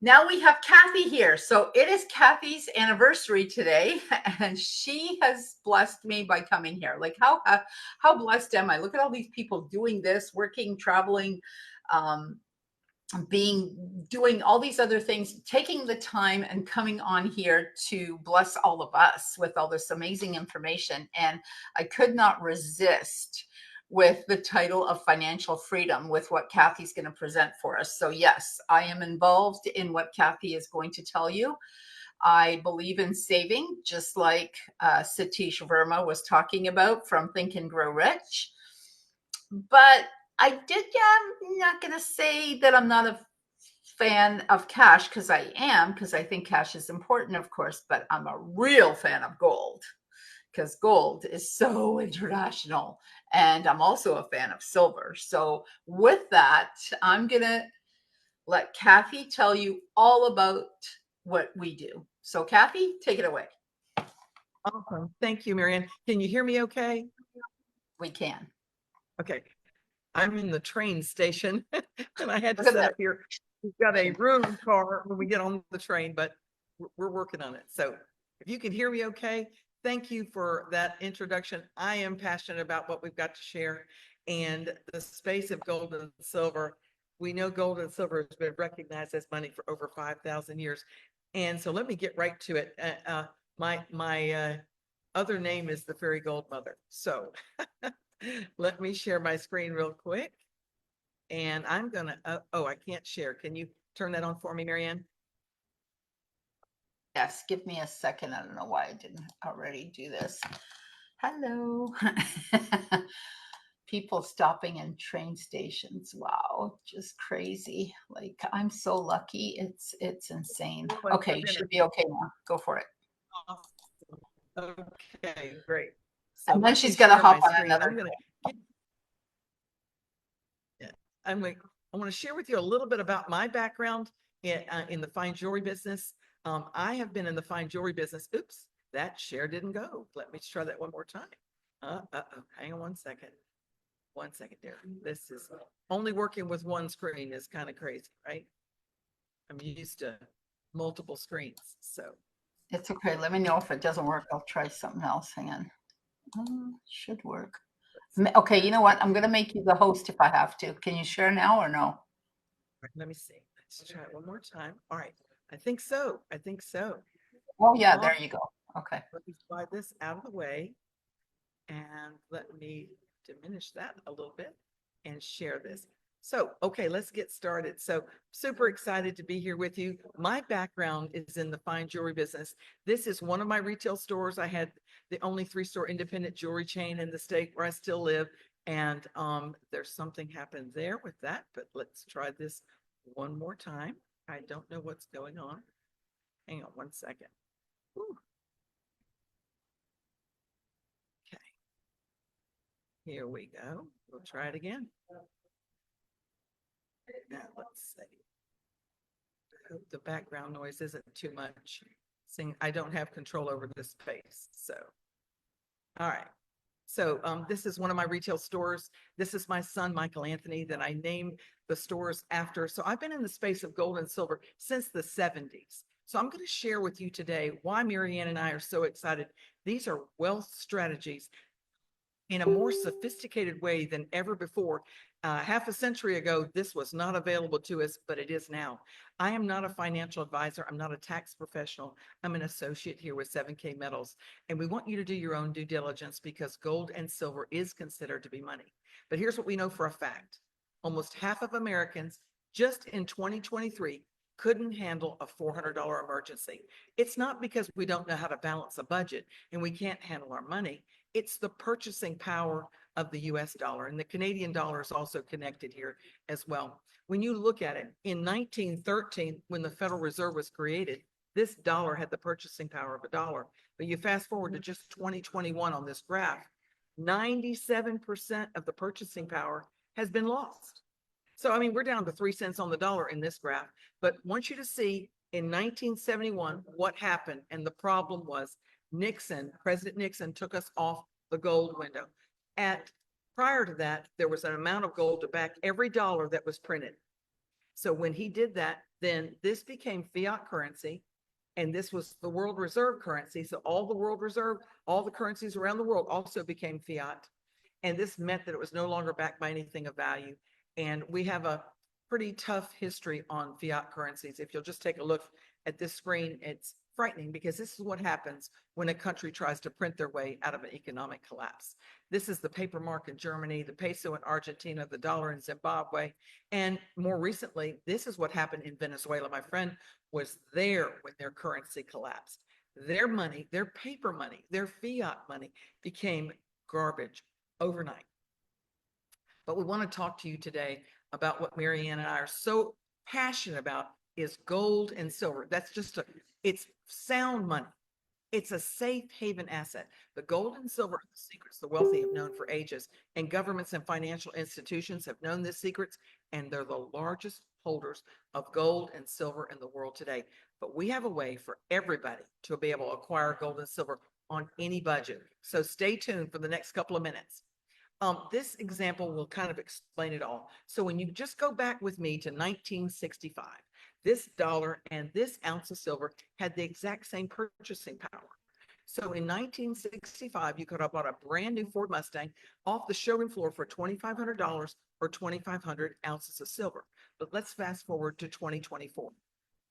Now we have Cathy here. So it is Cathy's anniversary today, and she has blessed me by coming here. Like how blessed am I? Look at all these people doing this, working, traveling, um, doing all these other things, taking the time and coming on here to bless all of us with all this amazing information. And I could not resist with the title of financial freedom with what Cathy's going to present for us. So yes, I am involved in what Cathy is going to tell you. I believe in saving, just like Satish Verma was talking about from Think and Grow Rich. But I'm not going to say that I'm not a fan of cash, because I think cash is important, of course, but I'm a real fan of gold because gold is so international. And I'm also a fan of silver. So, with that, I'm going to let Cathy tell you all about what we do. So, Cathy, take it away. Awesome. Thank you, Marianne. Can you hear me okay? We can. Okay. I'm in the train station and I had to Look at set that. up here. We've got a room car when we get on the train, but we're working on it. So if you can hear me okay, thank you for that introduction. I am passionate about what we've got to share and the space of gold and silver. We know gold and silver has been recognized as money for over 5,000 years. And so let me get right to it. My other name is the Fairy Gold Mother. So let me share my screen real quick. And I'm gonna, oh, I can't share. Can you turn that on for me, Marianne? Yes, give me a second. I don't know why I didn't already do this. Hello. People stopping in train stations. Wow, just crazy. Like I'm so lucky. It's insane. Okay, you should be okay now. Go for it. Awesome. Okay, great. So And then let me she's gonna share hop my on screen. another. Yeah, I want to share with you a little bit about my background in the fine jewelry business. I have been in the fine jewelry business. Oops, that share didn't go. Let me try that one more time. Hang on 1 second. 1 second there. This is only working with one screen is kind of crazy, right? I'm used to multiple screens. So It's okay. Let me know if it doesn't work. I'll try something else. Hang on. Should work. Okay, you know what? I'm gonna make you the host if I have to. Can you share now or no? let me see. Let's try it one more time. All right. I think so. I think so. Oh yeah, Awesome. there you go. Okay. Let me slide this out of the way and let me diminish that a little bit and share this. So, okay, let's get started. So, super excited to be here with you. My background is in the fine jewelry business. This is one of my retail stores. I had the only 3-store independent jewelry chain in the state where I still live. And there's something happened there with that, but let's try this one more time. I don't know what's going on. Hang on 1 second. Ooh. Okay. Here we go. We'll try it again. Now let's see. I hope the background noise isn't too much. Seeing I don't have control over this space. So, all right. So this is one of my retail stores. This is my son, Michael Anthony, that I named the stores after. So I've been in the space of gold and silver since the 70s. So I'm going to share with you today why Marianne and I are so excited. These are wealth strategies in a more sophisticated way than ever before. Half a century ago, this was not available to us, but it is now. I am not a financial advisor. I'm not a tax professional. I'm an associate here with 7K Metals. And we want you to do your own due diligence because gold and silver is considered to be money. But here's what we know for a fact. Almost half of Americans just in 2023 couldn't handle a $400 emergency. It's not because we don't know how to balance a budget and we can't handle our money. It's the purchasing power of the US dollar, and the Canadian dollar is also connected here as well. When you look at it, in 1913, when the Federal Reserve was created, this dollar had the purchasing power of a dollar. But you fast forward to just 2021 on this graph, 97% of the purchasing power has been lost. So, I mean, we're down to 3 cents on the dollar in this graph. But I want you to see in 1971 what happened. And the problem was President Nixon took us off the gold window. Prior to that, there was an amount of gold to back every dollar that was printed. So when he did that, then this became fiat currency, and this was the world reserve currency. So all the world reserve, all the currencies around the world also became fiat. And this meant that it was no longer backed by anything of value. And we have a pretty tough history on fiat currencies. If you'll just take a look at this screen, it's frightening because this is what happens when a country tries to print their way out of an economic collapse. This is the paper mark in Germany, the peso in Argentina, the dollar in Zimbabwe. And more recently, this is what happened in Venezuela. My friend was there when their currency collapsed. Their money, their paper money, their fiat money became garbage overnight. But we want to talk to you today about what Marianne and I are so passionate about is gold and silver. That's just it's sound money. It's a safe haven asset. The gold and silver are the secrets the wealthy have known for ages, and governments and financial institutions have known these secrets, and they're the largest holders of gold and silver in the world today. But we have a way for everybody to be able to acquire gold and silver on any budget. So stay tuned for the next couple of minutes. This example will kind of explain it all. So when you just go back with me to 1965, this dollar and this ounce of silver had the exact same purchasing power. So in 1965, you could have bought a brand new Ford Mustang off the showroom floor for $2,500 or 2,500 ounces of silver. But let's fast forward to 2024.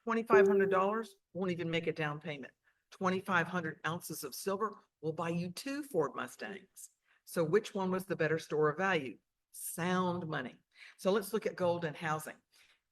$2,500 won't even make a down payment. 2,500 ounces of silver will buy you two Ford Mustangs. So which one was the better store of value? Sound money. So let's look at gold and housing.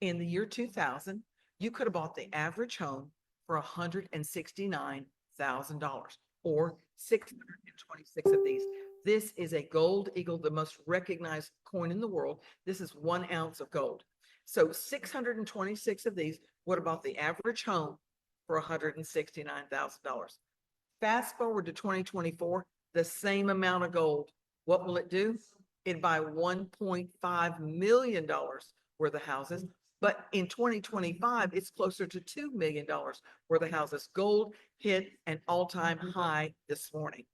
In the year 2000, you could have bought the average home for $169,000 or 626 of these. This is a gold eagle, the most recognized coin in the world. This is 1 ounce of gold. So 626 of these would have bought the average home for $169,000. Fast forward to 2024, the same amount of gold. What will it do? It'd buy $1.5 million worth of houses. But in 2025, it's closer to $2 million worth of houses. Gold hit an all-time high this morning.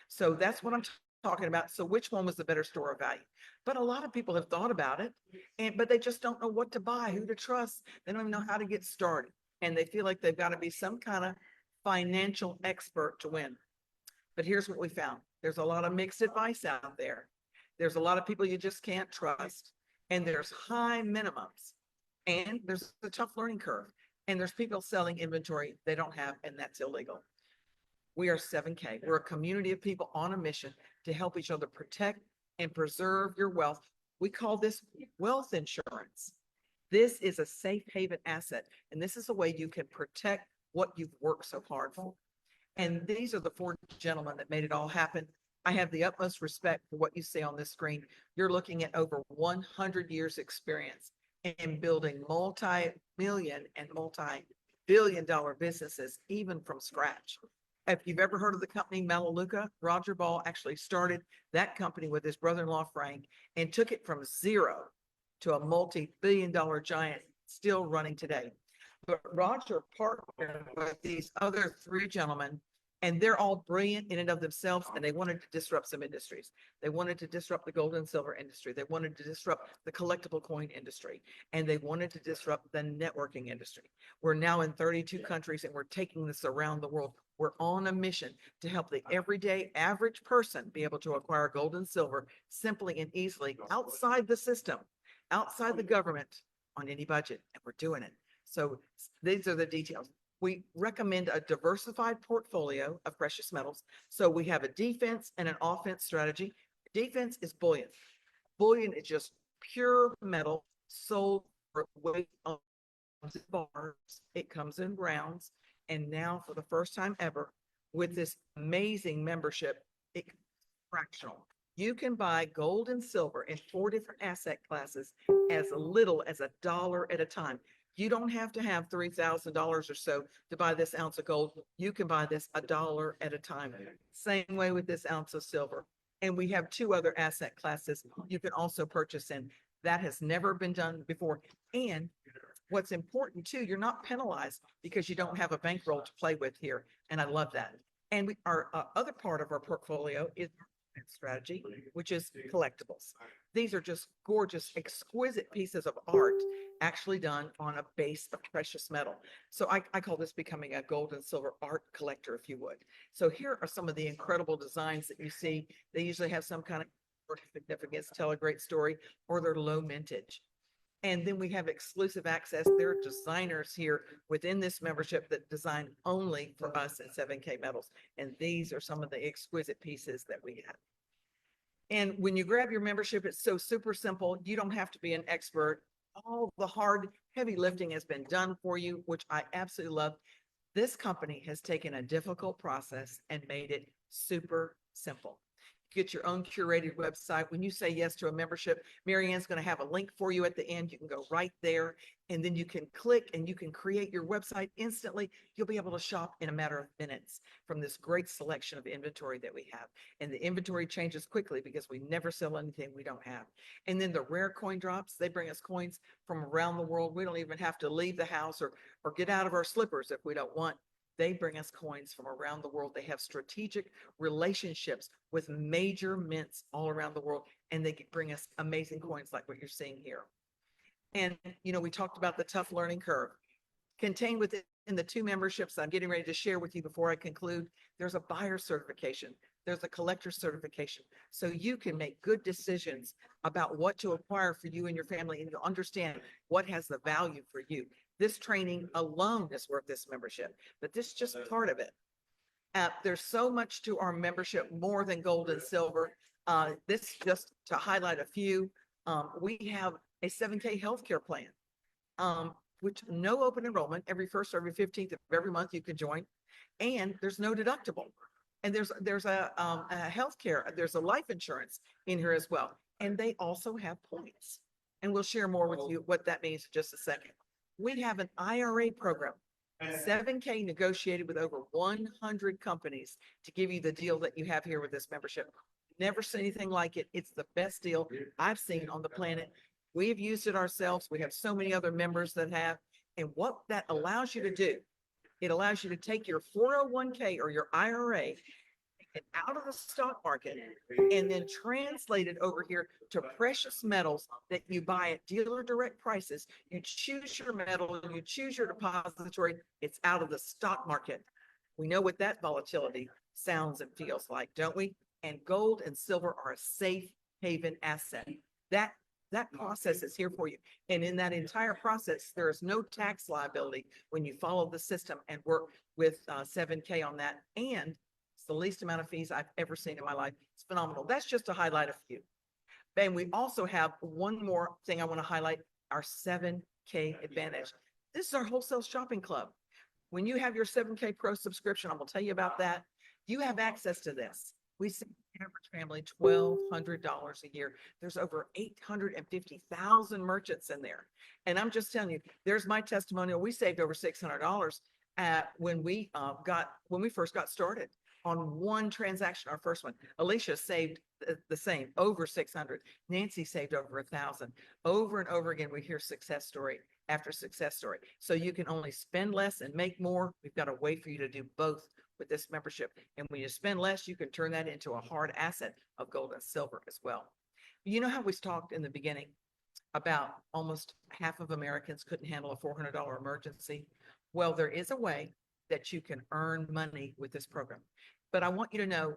So that's what I'm talking about. So which one was the better store of value? But a lot of people have thought about it, but they just don't know what to buy, who to trust. They don't even know how to get started. And they feel like they've got to be some kind of financial expert to win. But here's what we found. There's a lot of mixed advice out there. There's a lot of people you just can't trust. And there's high minimums. And there's a tough learning curve. And there's people selling inventory they don't have, and that's illegal. We are 7K. We're a community of people on a mission to help each other protect and preserve your wealth. We call this wealth insurance. This is a safe haven asset. And this is a way you can protect what you've worked so hard for. And these are the four gentlemen that made it all happen. I have the utmost respect for what you see on this screen. You're looking at over 100 years experience in building multi-million and multi-billion-dollar businesses, even from scratch. If you've ever heard of the company Melaleuca, Roger Ball actually started that company with his brother-in-law Frank and took it from zero to a multi-billion-dollar giant still running today. But Roger partnered with these other three gentlemen, and they're all brilliant in and of themselves, and they wanted to disrupt some industries. They wanted to disrupt the gold and silver industry. They wanted to disrupt the collectible coin industry, and they wanted to disrupt the networking industry. We're now in 32 countries, and we're taking this around the world. We're on a mission to help the everyday average person be able to acquire gold and silver simply and easily outside the system, outside the government, on any budget, and we're doing it. So these are the details. We recommend a diversified portfolio of precious metals. So we have a defense and an offense strategy. Defense is bullion. Bullion is just pure metal sold for weight on bars. It comes in rounds. And now for the first time ever, with this amazing membership, it's fractional. You can buy gold and silver in 4 different asset classes as little as $1 at a time. You don't have to have $3,000 or so to buy this ounce of gold. You can buy this $1 at a time. Same way with this ounce of silver. And we have 2 other asset classes you can also purchase in. That has never been done before. And what's important too, you're not penalized because you don't have a bankroll to play with here. And I love that. And our other part of our portfolio is strategy, which is collectibles. These are just gorgeous, exquisite pieces of art actually done on a base of precious metal. So I call this becoming a gold and silver art collector, if you would. So here are some of the incredible designs that you see. They usually have some kind of significance, tell a great story, or they're low mintage. And then we have exclusive access. There are designers here within this membership that design only for us at 7K Metals. And these are some of the exquisite pieces that we have. And when you grab your membership, it's so super simple. You don't have to be an expert. All the hard, heavy lifting has been done for you, which I absolutely love. This company has taken a difficult process and made it super simple. Get your own curated website. When you say yes to a membership, Marianne's going to have a link for you at the end. You can go right there, and then you can click and you can create your website instantly. You'll be able to shop in a matter of minutes from this great selection of inventory that we have. And the inventory changes quickly because we never sell anything we don't have. And then the rare coin drops, they bring us coins from around the world. We don't even have to leave the house or get out of our slippers if we don't want. They bring us coins from around the world. They have strategic relationships with major mints all around the world, and they bring us amazing coins like what you're seeing here. And, you know, we talked about the tough learning curve. Contained within the two memberships I'm getting ready to share with you before I conclude, there's a buyer certification. There's a collector certification. So you can make good decisions about what to acquire for you and your family, and you'll understand what has the value for you. This training alone is worth this membership, but this is just part of it. There's so much to our membership, more than gold and silver. This just to highlight a few. We have a 7K healthcare plan, which no open enrollment. Every first or every 15th of every month you can join, and there's no deductible. And there's a healthcare, there's a life insurance in here as well, and they also have points. And we'll share more with you what that means in just a second. We have an IRA program. 7K negotiated with over 100 companies to give you the deal that you have here with this membership. Never seen anything like it. It's the best deal I've seen on the planet. We've used it ourselves. We have so many other members that have. And what that allows you to do, it allows you to take your 401k or your IRA and out of the stock market and then translate it over here to precious metals that you buy at dealer direct prices. You choose your metal, you choose your depository. It's out of the stock market. We know what that volatility sounds and feels like, don't we? And gold and silver are a safe haven asset. That process is here for you. And in that entire process, there is no tax liability when you follow the system and work with 7K on that. And it's the least amount of fees I've ever seen in my life. It's phenomenal. That's just to highlight a few. And we also have one more thing I want to highlight, our 7K Advantage. This is our wholesale shopping club. When you have your 7K Pro subscription, I'm going to tell you about that. You have access to this. We save the average family $1,200 a year. There's over 850,000 merchants in there. And I'm just telling you, there's my testimonial. We saved over $600 when we first got started on one transaction, our first one. Alicia saved the same, over 600. Nancy saved over 1,000. Over and over again, we hear success story after success story. So you can only spend less and make more. We've got a way for you to do both with this membership. And when you spend less, you can turn that into a hard asset of gold and silver as well. You know how we talked in the beginning about almost half of Americans couldn't handle a $400 emergency? Well, there is a way that you can earn money with this program. But I want you to know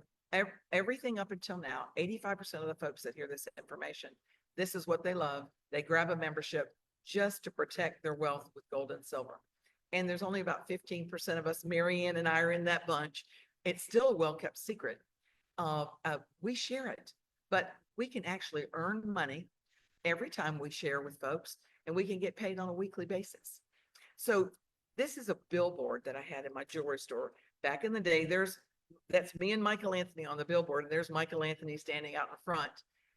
everything up until now, 85% of the folks that hear this information, this is what they love. They grab a membership just to protect their wealth with gold and silver. And there's only about 15% of us, Marianne and I are in that bunch. It's still a well-kept secret. We share it, but we can actually earn money every time we share with folks, and we can get paid on a weekly basis. So this is a billboard that I had in my jewelry store back in the day. That's me and Michael Anthony on the billboard, and there's Michael Anthony standing out in front.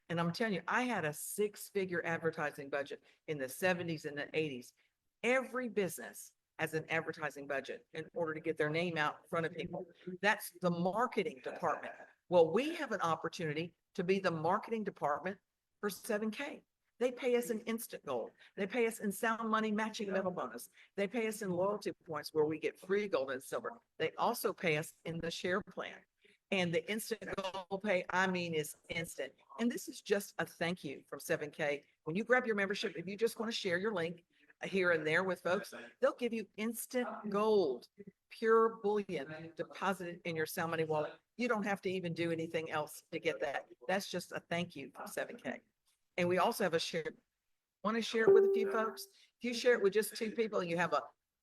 And I'm telling you, I had a 6-figure advertising budget in the 70s and the 80s. Every business has an advertising budget in order to get their name out in front of people. That's the marketing department. Well, we have an opportunity to be the marketing department for 7K. They pay us in instant gold. They pay us in sound money matching metal bonus. They pay us in loyalty points where we get free gold and silver. They also pay us in the share plan. And the instant gold pay, I mean, is instant. And this is just a thank you from 7K. When you grab your membership, if you just want to share your link, here and there with folks, they'll give you instant gold, pure bullion deposited in your sound money wallet. You don't have to even do anything else to get that. That's just a thank you from 7K. And we also have a share. Want to share it with a few folks? If you share it with just two people, you have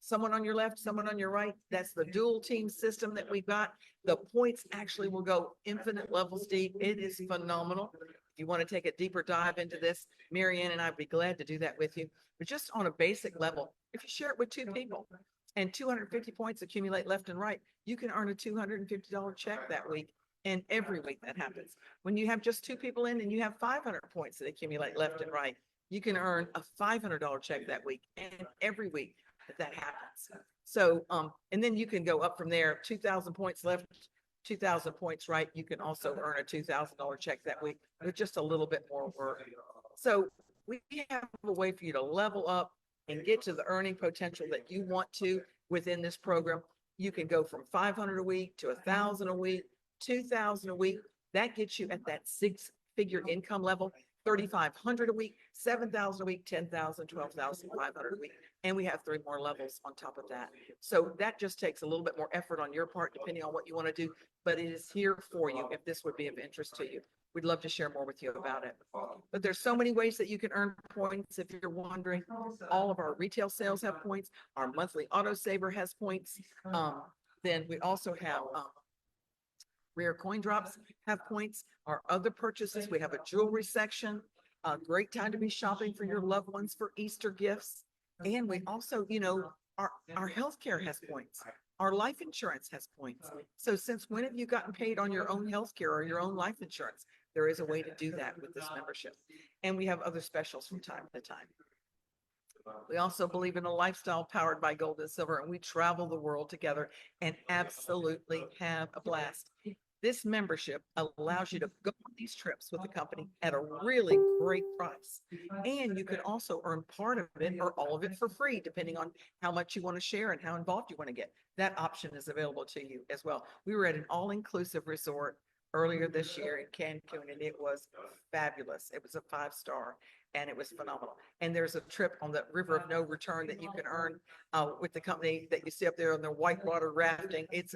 someone on your left, someone on your right. That's the dual team system that we've got. The points actually will go infinite levels deep. It is phenomenal. If you want to take a deeper dive into this, Marianne and I would be glad to do that with you. But just on a basic level, if you share it with two people and 250 points accumulate left and right, you can earn a $250 check that week. And every week that happens. When you have just two people in and you have 500 points that accumulate left and right, you can earn a $500 check that week, and every week that happens. So, and then you can go up from there, 2,000 points left, 2,000 points right. You can also earn a $2,000 check that week with just a little bit more work. So we have a way for you to level up and get to the earning potential that you want to within this program. You can go from 500 a week to 1,000 a week, 2,000 a week. That gets you at that six-figure income level. 3,500 a week, 7,000 a week, 10,000, 12,500 a week. And we have 3 more levels on top of that. So that just takes a little bit more effort on your part, depending on what you want to do, but it is here for you if this would be of interest to you. We'd love to share more with you about it. But there's so many ways that you can earn points. If you're wondering, all of our retail sales have points. Our monthly autosaver has points. Then we also have rare coin drops have points. Our other purchases, we have a jewelry section, a great time to be shopping for your loved ones for Easter gifts. And we also, our healthcare has points. Our life insurance has points. So since when have you gotten paid on your own healthcare or your own life insurance? There is a way to do that with this membership. And we have other specials from time to time. We also believe in a lifestyle powered by gold and silver, and we travel the world together and absolutely have a blast. This membership allows you to go on these trips with the company at a really great price. And you can also earn part of it or all of it for free, depending on how much you want to share and how involved you want to get. That option is available to you as well. We were at an all-inclusive resort earlier this year in Cancun, and it was fabulous. It was a 5-star. And it was phenomenal. And there's a trip on the River of No Return that you can earn with the company that you see up there on the whitewater rafting. It's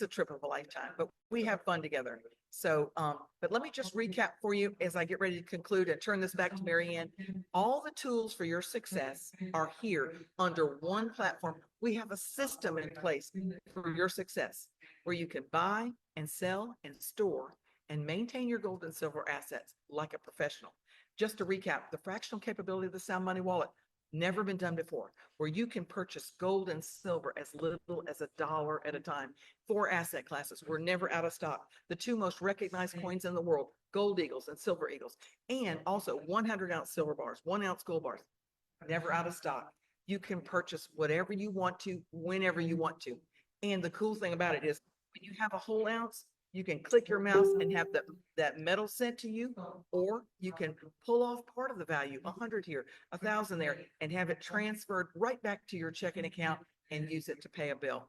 a trip of a lifetime, but we have fun together. So, but let me just recap for you as I get ready to conclude and turn this back to Marianne. All the tools for your success are here under one platform. We have a system in place for your success where you can buy and sell and store and maintain your gold and silver assets like a professional. Just to recap, the fractional capability of the Sound Money Wallet, never been done before, where you can purchase gold and silver as little as $1 at a time. 4 asset classes. We're never out of stock. The 2 most recognized coins in the world, gold eagles and silver eagles, and also 100-ounce silver bars, 1-ounce gold bars, never out of stock. You can purchase whatever you want to, whenever you want to. And the cool thing about it is when you have a whole ounce, you can click your mouse and have that metal sent to you, or you can pull off part of the value, 100 here, 1,000 there, and have it transferred right back to your checking account and use it to pay a bill.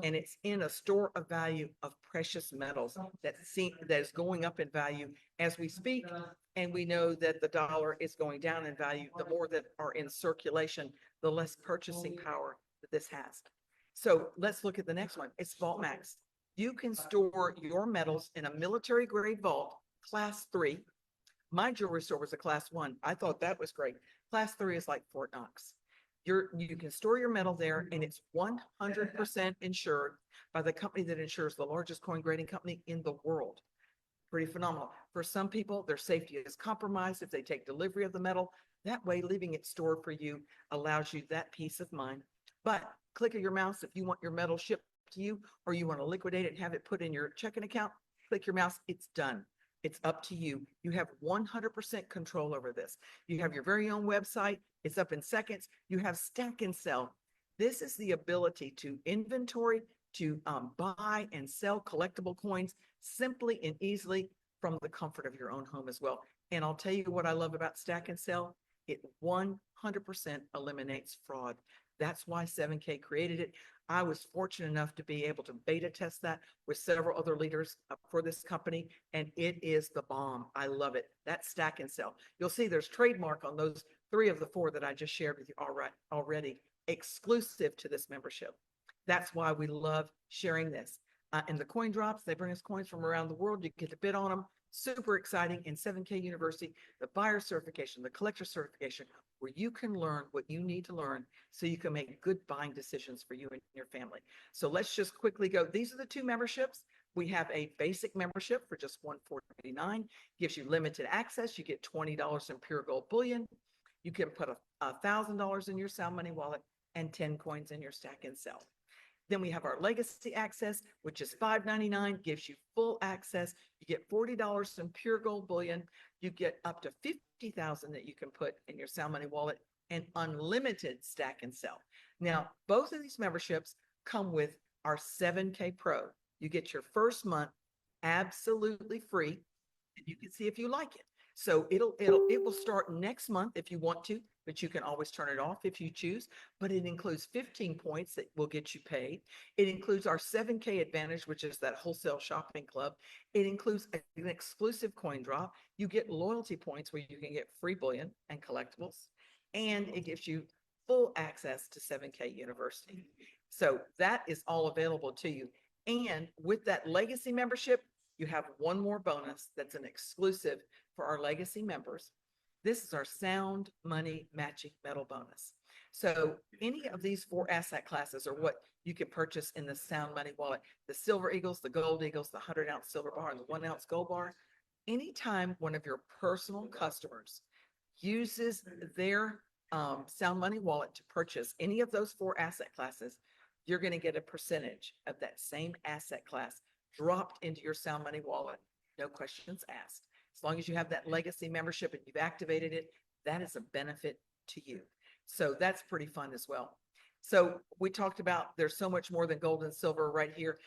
And it's in a store of value of precious metals that is going up in value as we speak. And we know that the dollar is going down in value. The more that are in circulation, the less purchasing power that this has. So let's look at the next one. It's Vault Max. You can store your metals in a military grade vault, class 3. My jewelry store was a class 1. I thought that was great. Class 3 is like Fort Knox. You can store your metal there, and it's 100% insured by the company that insures the largest coin grading company in the world. Pretty phenomenal. For some people, their safety is compromised if they take delivery of the metal. That way, leaving it stored for you allows you that peace of mind. But click of your mouse if you want your metal shipped to you, or you want to liquidate it and have it put in your checking account. Click your mouse, it's done. It's up to you. You have 100% control over this. You have your very own website. It's up in seconds. You have stack and sell. This is the ability to inventory, to buy and sell collectible coins simply and easily from the comfort of your own home as well. And I'll tell you what I love about stack and sell. It 100% eliminates fraud. That's why 7K created it. I was fortunate enough to be able to beta test that with several other leaders for this company, and it is the bomb. I love it. That's stack and sell. You'll see there's trademark on those 3 of the 4 that I just shared with you already exclusive to this membership. That's why we love sharing this. And the coin drops, they bring us coins from around the world. You get to bid on them. Super exciting. In 7K University, the buyer certification, the collector certification, where you can learn what you need to learn so you can make good buying decisions for you and your family. So let's just quickly go. These are the 2 memberships. We have a basic membership for just $149, gives you limited access. You get $20 in pure gold bullion. You can put $1,000 in your sound money wallet and 10 coins in your stack and sell. Then we have our legacy access, which is $5.99, gives you full access. You get $40 in pure gold bullion. You get up to $50,000 that you can put in your sound money wallet and unlimited stack and sell. Now, both of these memberships come with our 7K Pro. You get your first month absolutely free, and you can see if you like it. So it will start next month if you want to, but you can always turn it off if you choose. But it includes 15 points that will get you paid. It includes our 7K Advantage, which is that wholesale shopping club. It includes an exclusive coin drop. You get loyalty points where you can get free bullion and collectibles. And it gives you full access to 7K University. So that is all available to you. And with that legacy membership, you have one more bonus that's an exclusive for our legacy members. This is our sound money matching metal bonus. So any of these 4 asset classes are what you can purchase in the sound money wallet. The silver eagles, the gold eagles, the 100-ounce silver bar, and the 1-ounce gold bar. Anytime one of your personal customers uses their sound money wallet to purchase any of those 4 asset classes, you're going to get a percentage of that same asset class dropped into your sound money wallet. No questions asked. As long as you have that legacy membership and you've activated it, that is a benefit to you. So that's pretty fun as well. So we talked about there's so much more than gold and silver right here.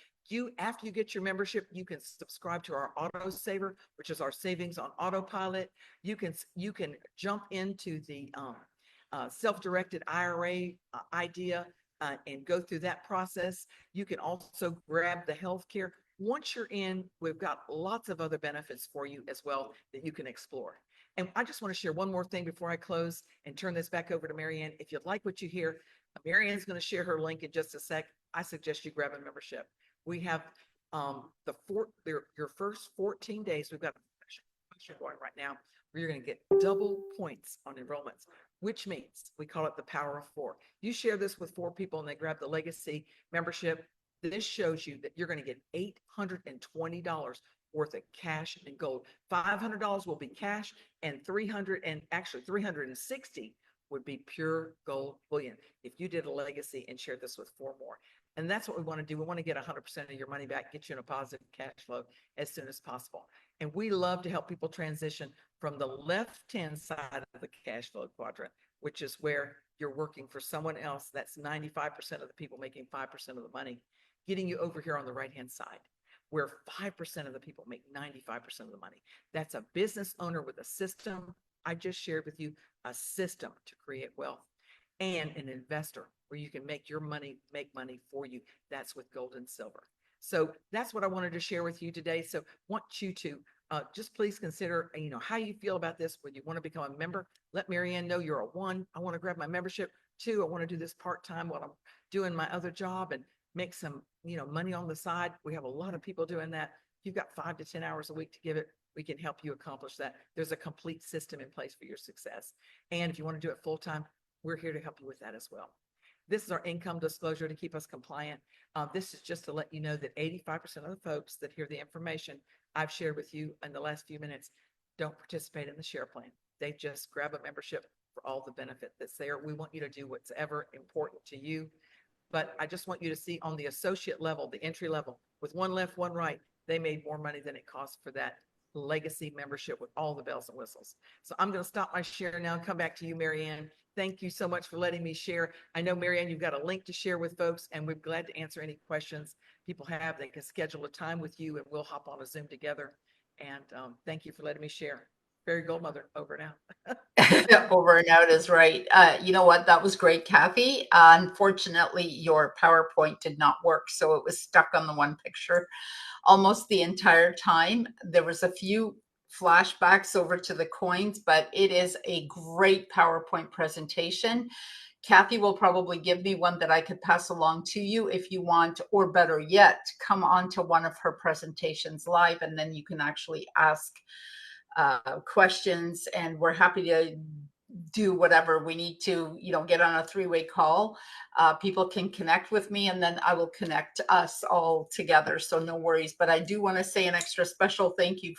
After you get your membership, you can subscribe to our auto saver, which is our savings on autopilot. You can jump into the self-directed IRA idea and go through that process. You can also grab the healthcare. Once you're in, we've got lots of other benefits for you as well that you can explore. And I just want to share one more thing before I close and turn this back over to Marianne. If you like what you hear, Marianne's going to share her link in just a sec. I suggest you grab a membership. We have your first 14 days. We've got a promotion going right now where you're going to get double points on enrollments, which means we call it the power of 4. You share this with 4 people and they grab the legacy membership. This shows you that you're going to get $820 worth of cash and gold. $500 will be cash, and $360 would be pure gold bullion if you did a legacy and shared this with 4 more. And that's what we want to do. We want to get 100% of your money back, get you in a positive cash flow as soon as possible. And we love to help people transition from the left-hand side of the cash flow quadrant, which is where you're working for someone else. That's 95% of the people making 5% of the money, getting you over here on the right-hand side, where 5% of the people make 95% of the money. That's a business owner with a system. I just shared with you a system to create wealth, and an investor where you can make your money make money for you. That's with gold and silver. So that's what I wanted to share with you today. So want you to just please consider, how you feel about this. When you want to become a member, let Marianne know you're a 1. I want to grab my membership. 2, I want to do this part-time while I'm doing my other job and make some, money on the side. We have a lot of people doing that. If you've got 5 to 10 hours a week to give it, we can help you accomplish that. There's a complete system in place for your success. And if you want to do it full-time, we're here to help you with that as well. This is our income disclosure to keep us compliant. This is just to let you know that 85% of the folks that hear the information I've shared with you in the last few minutes don't participate in the share plan. They just grab a membership for all the benefit that's there. We want you to do what's ever important to you. But I just want you to see on the associate level, the entry level, with 1 left, 1 right, they made more money than it cost for that legacy membership with all the bells and whistles. So I'm going to stop my share now and come back to you, Marianne. Thank you so much for letting me share. I know, Marianne, you've got a link to share with folks, and we're glad to answer any questions people have. They can schedule a time with you, and we'll hop on a Zoom together. And thank you for letting me share. Fairy Goldmother, over now. Over and out is right. You know what? That was great, Kathy. Unfortunately, your PowerPoint did not work, so it was stuck on the one picture almost the entire time. There was a few flashbacks over to the coins, but it is a great PowerPoint presentation. Cathy will probably give me one that I could pass along to you if you want, or better yet, come on to one of her presentations live, and then you can actually ask questions, and we're happy to do whatever we need to, get on a three-way call. People can connect with me, and then I will connect us all together. So no worries. But I do want to say an extra special thank you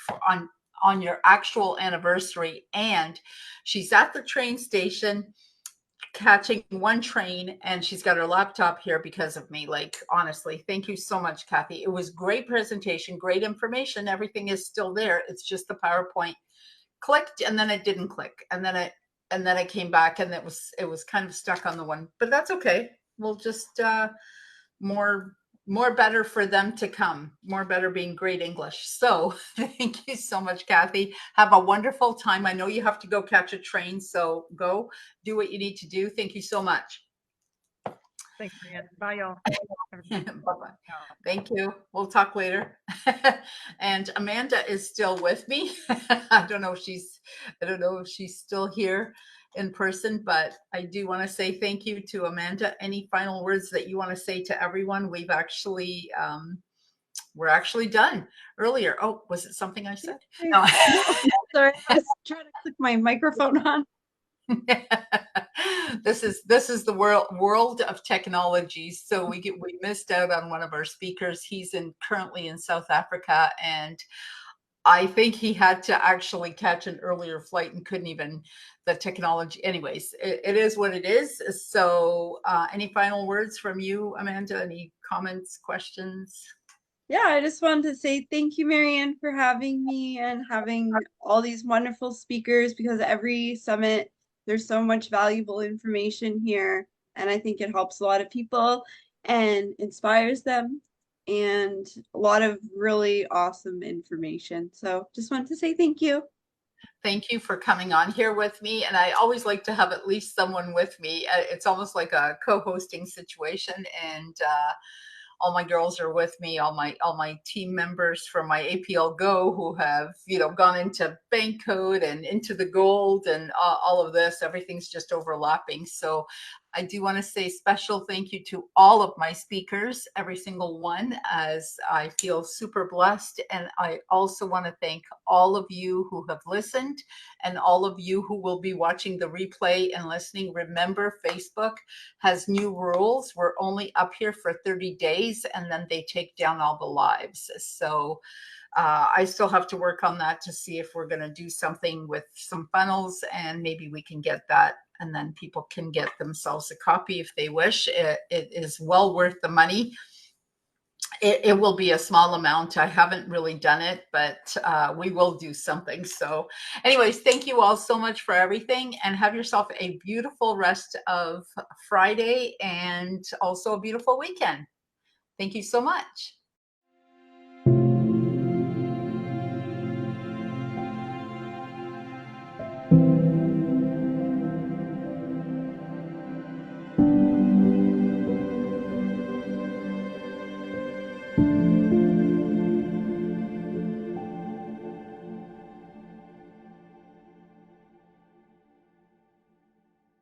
on your actual anniversary. And she's at the train station catching one train, and she's got her laptop here because of me. Like, honestly, thank you so much, Cathy. It was great presentation, great information. Everything is still there. It's just the PowerPoint clicked and then it didn't click. And then I came back and it was kind of stuck on the one, but that's okay. We'll just more better for them to come, more better being great English. So thank you so much, Cathy. Have a wonderful time. I know you have to go catch a train, so go do what you need to do. Thank you so much. Thanks, Marianne. Bye, y'all. Bye-bye. Thank you. We'll talk later. And Amanda is still with me. I don't know if she's still here in person, but I do want to say thank you to Amanda. Any final words that you want to say to everyone? We're actually done earlier. Oh, was it something I said? No. Sorry, I was trying to click my microphone on. This is the world of technology. So we missed out on one of our speakers. He's currently in South Africa, and I think he had to actually catch an earlier flight and couldn't even, the technology. Anyways, it is what it is. So any final words from you, Amanda? Any comments, questions? Yeah, I just wanted to say thank you, Marianne, for having me and having all these wonderful speakers, because every summit, there's so much valuable information here. And I think it helps a lot of people and inspires them, and a lot of really awesome information. So just wanted to say thank you. Thank you for coming on here with me. And I always like to have at least someone with me. It's almost like a co-hosting situation. And all my girls are with me, all my team members from my APL Go who have, gone into bank code and into the gold and all of this. Everything's just overlapping. So I do want to say special thank you to all of my speakers, every single one, as I feel super blessed. And I also want to thank all of you who have listened and all of you who will be watching the replay and listening. Remember, Facebook has new rules. We're only up here for 30 days and then they take down all the lives. So I still have to work on that to see if we're going to do something with some funnels, and maybe we can get that, and then people can get themselves a copy if they wish. It is well worth the money. It will be a small amount. I haven't really done it, but we will do something. So anyways, thank you all so much for everything, and have yourself a beautiful rest of Friday and also a beautiful weekend. Thank you so much.